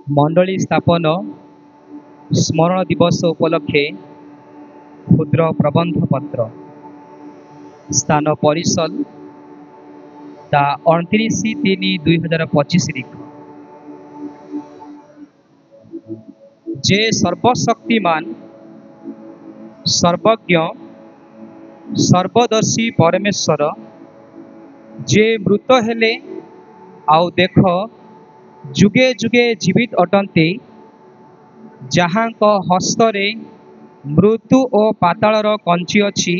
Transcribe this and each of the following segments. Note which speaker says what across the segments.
Speaker 1: मंडली स्थापन स्मरण दिवस उपलक्षे क्षुद्र प्रबंध पत्र स्थान परिसल दा 29/3/2025 लिख जे सर्वशक्तिमान सर्वज्ञ सर्वदर्शी परमेश्वर जे मृत हेले आउ देख जुगे जुगे जीवित अटंती जहाँक हस्तरे मृत्यु और पातालर कंची अछि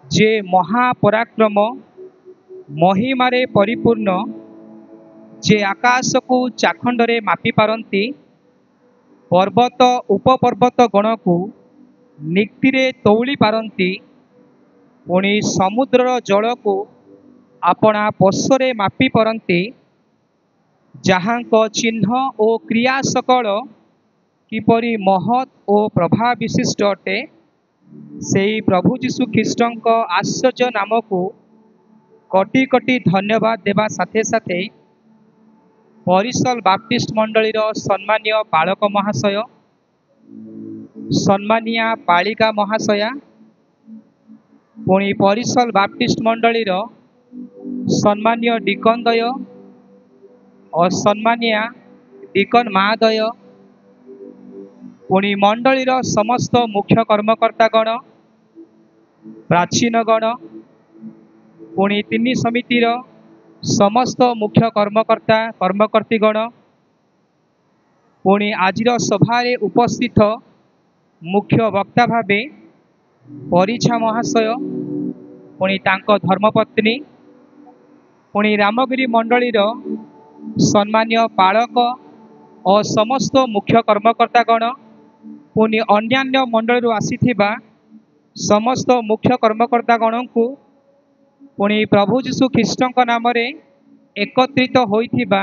Speaker 1: जे महापराक्रम महिमारे परिपूर्ण जे आकाश को चाखंडरे मापी पारंती पर्वत उपपर्वत गण को निक्तिरे तौली पारंती पुणी समुद्रर जल को आपणा पोषरे मापी पारंती जहाँक चिन्ह और क्रिया सकल किपरि महत् और प्रभाव विशिष्ट अटे से प्रभु जीशु ख्रीष्टंक आश्चर्य नाम को कोटि कोटि धन्यवाद देवा साथे साथे परिसल बाप्टिस्ट मंडलीर सम्मानीय पालक महाशय सम्मानिया पालिका महाशया पुणी परिसल बाप्टिस्ट मंडलीर सम्मानीय डिकनदय और सम्मानिया डिकन महादय पुणी मंडलीर समस्त मुख्य कर्मकर्तागण प्राचीनगण पुणी तीन समितिर समस्त मुख्य कर्मकर्ता कर्मकर्तीगण पुणी आजिर सभारे उपस्थित मुख्य वक्ता भावे परिछा महाशय पुणी तांको धर्मपत्नी पुणी रामगिरी मंडलीर सम्मानीय पालक और समस्त मुख्य कर्मकर्तागण पुणी अन्यान्य मंडल आसीथिबा समस्त मुख्य कर्मकर्तागण को पुणी प्रभु जीशु ख्रीष्टंक नाम रे एकत्रित होइथिबा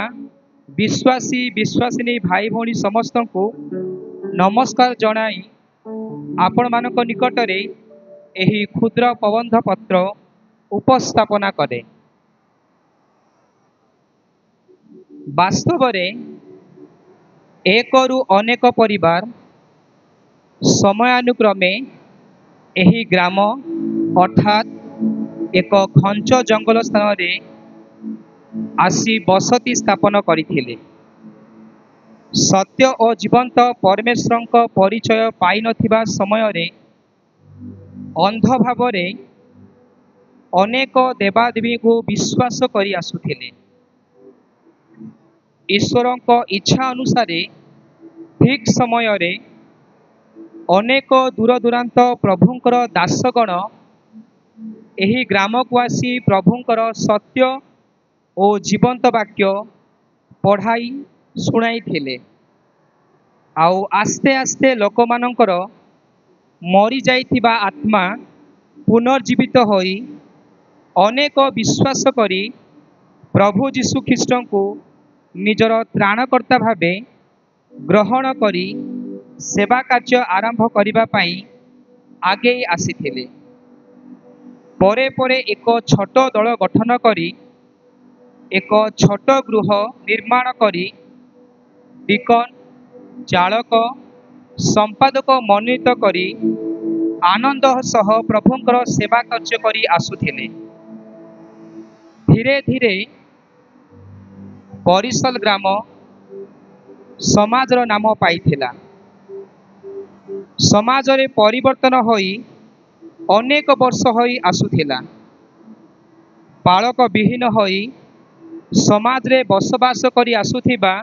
Speaker 1: विश्वासी विश्वासिनी भाई भौणी समस्त को नमस्कार जनाई आपण मानक निकटरे एही क्षुद्र प्रबंध पत्र उपस्थापना करे। वास्तव रे एक रु अनेक परिवार समयानुक्रमे एही ग्राम अर्थात एक खंच जंगल स्थान रे आसी बसती स्थापन करथिले। सत्य और जीवंत परमेश्वर परिचय पाई नथिबा समय रे अंध भाव रे अनेक देवादेवी को विश्वास करी आसुथिले। ईश्वरंक इच्छा अनुसारे ठीक समय रे अनेक दूर दूरांत प्रभुंकर दासगण एही ग्राम को आसी प्रभुंकर सत्य और जीवंत वाक्य पढ़ाई शुणाई थिले। आउ आस्ते आस्ते लोक मानकर मरी जाइथिबा आत्मा पुनर्जीवित होई अनेक विश्वास करी प्रभु जीशु ख्रीष्ट को निजर त्राणकर्ता भावे ग्रहण करी सेवा कार्य आरंभ करिबा पाई आगे आसीथिले। परे परे एक छोट दल गठन करी एक छोट गृह निर्माण करी डिकन चालक संपादक मनोनीत करी आनंद सह प्रभुंकर सेवा कार्य करी आसुथिले। धीरे धीरे परिसल ग्राम समाजर नाम पाइथिला। समाज रे परिवर्तन होई अनेक वर्ष होई आसुथिला। पालक विहीन होई समाज रे बसवास करी आसुथिबा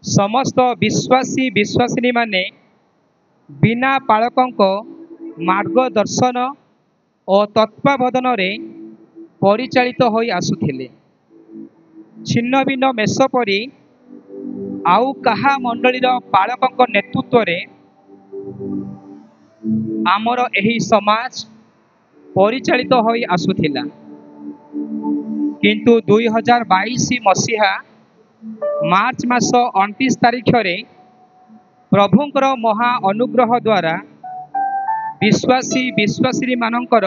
Speaker 1: समस्त विश्वासी विश्वासिनी माने बिना पालकंक मार्गदर्शन और तत्वावधान रे परिचालित होई आसुथिले। छिन्न भिन्न मेष परी आउ कहा मंडलीर पालकंक नेतृत्व रे आमर एही समाज परिचालित होई आसुथिला। किंतु 2022 मसीहा मार्च मास 29 तारीख रे प्रभुंकर महा अनुग्रह द्वारा विश्वासी विश्वासिनी मानकर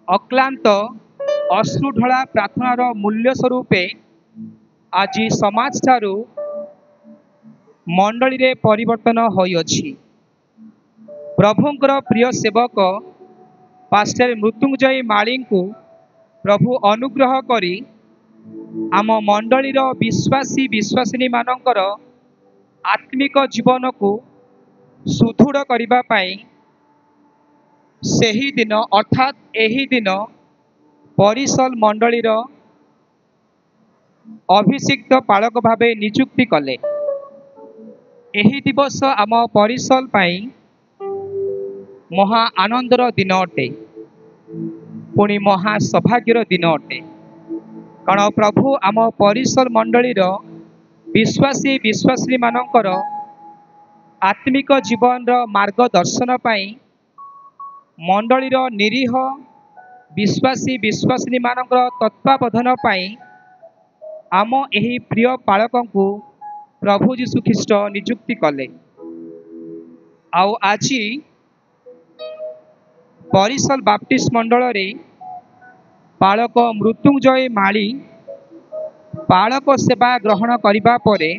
Speaker 1: अक्लांत अश्रुढला प्रार्थनार मूल्य स्वरूपे आज समाज ठारू मंडली रे परिवर्तन होइअछि। प्रभुंकर प्रिय सेवक पास्टर मृत्युंजय माली को प्रभु अनुग्रह करी आम मंडलीर विश्वासी विश्वासिनी मानकर आत्मिक जीवन को सुदृढ़ करिबा पाई सेही दिन अर्थात एही दिन परिसल मंडलीर अभिषिक्त पालक भावे नियुक्ति कले। एही दिवस आम परिसल पाई महा आनंदर दिन अटे, पुणी महा सौभाग्यर दिन अटे। कारण प्रभु आम परिसल मंडलीर विश्वासी विश्वासी मानकर आत्मिक जीवन मार्गदर्शन पाई मंडलीर निरीह विश्वासी विश्वासिनी मानकर तत्वावधान पाई आम एही प्रिय पालक को प्रभु जीशु ख्रीष्ट नियुक्ति कले। आउ आजी परिसल बाप्टिस्ट मंडल रे पालक मृत्युंजय माली पालक सेवा ग्रहण करिबा परे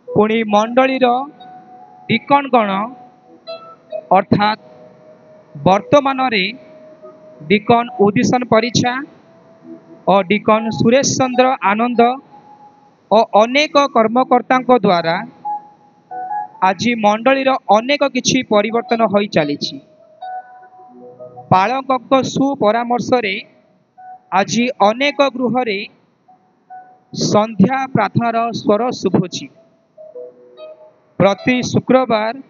Speaker 1: पुणी मंडलीर डिकनगण अर्थात वर्तमान रे डिकन उदिशन परिछा और डिकन सुरेश चंद्र आनंद और अनेक कर्मकर्ता द्वारा आज मंडलीर अनेक किछि परिवर्तन हो चली। पालक सुपरामर्श रे आज अनेक गृह रे संध्या प्रार्थनार स्वर शुभुछि। प्रति शुक्रवार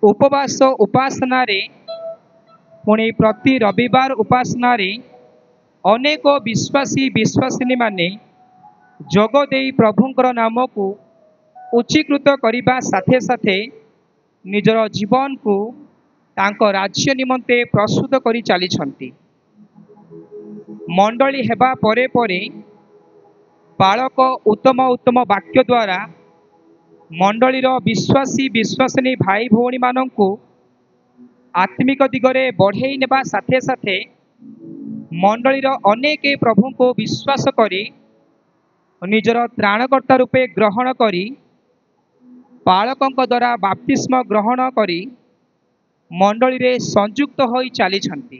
Speaker 1: उपवास उपासना रे पुणी प्रति रविवार उपासना रे अनेक विश्वासी विश्वासिनी माने जोग देई प्रभुंकर नाम को उच्चीकृत करिबा साथे साथे निजर जीवन को तांको राज्य निमंते प्रस्तुत करी चली छंती। मंडली हेबा परे परे बालक उत्तम उत्तम वाक्य द्वारा मंडलीर विश्वासी विश्वासिनी भाई भौणी मानंकु आत्मिक दिगरे बढ़ई नेबा साथे साथे मंडलीर अनेक प्रभु को विश्वास करी निजर त्राणकर्ता रूपे ग्रहण करी पालकों द्वारा बाप्तिस्म ग्रहण करी मंडली रे संयुक्त होई चली छंती।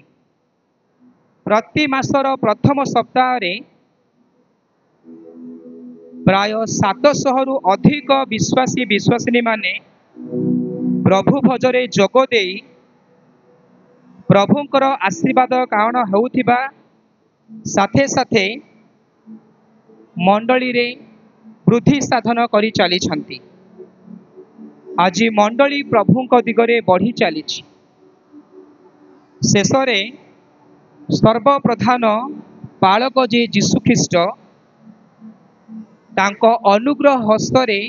Speaker 1: प्रति मासर प्रथम सप्ताह रे प्राय 700 रु अधिक विश्वासी विश्वासिनी माने प्रभु भजरे जोग देई प्रभुंकर आशीर्वाद कारण होउथिबा साथे साथे मंडली रे वृद्धि साधन करी चली छंती। आज मंडली प्रभुंक दिगरे बढ़ी चली। शेषरे सर्वप्रधान पालक जे जीशु ख्रीष्ट तांको अनुग्रह हस्तरे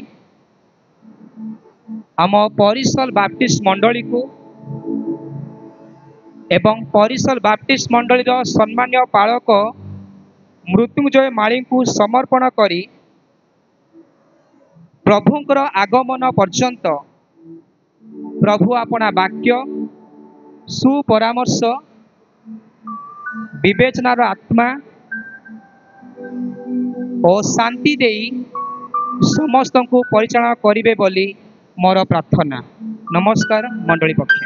Speaker 1: आम परिसल बाप्टिस्ट मंडली को एवं परिसल बाप्टिस्ट मंडलीर सम्मान्य पालक मृत्युंजय माली को समर्पण करी प्रभुंकर आगमन पर्यंत प्रभु अपना वाक्य सुपरामर्श विवेचनार आत्मा और शांति देई समस्त को परिचालना करिवे बोली मोर प्रार्थना। नमस्कार मंडली पक्ष।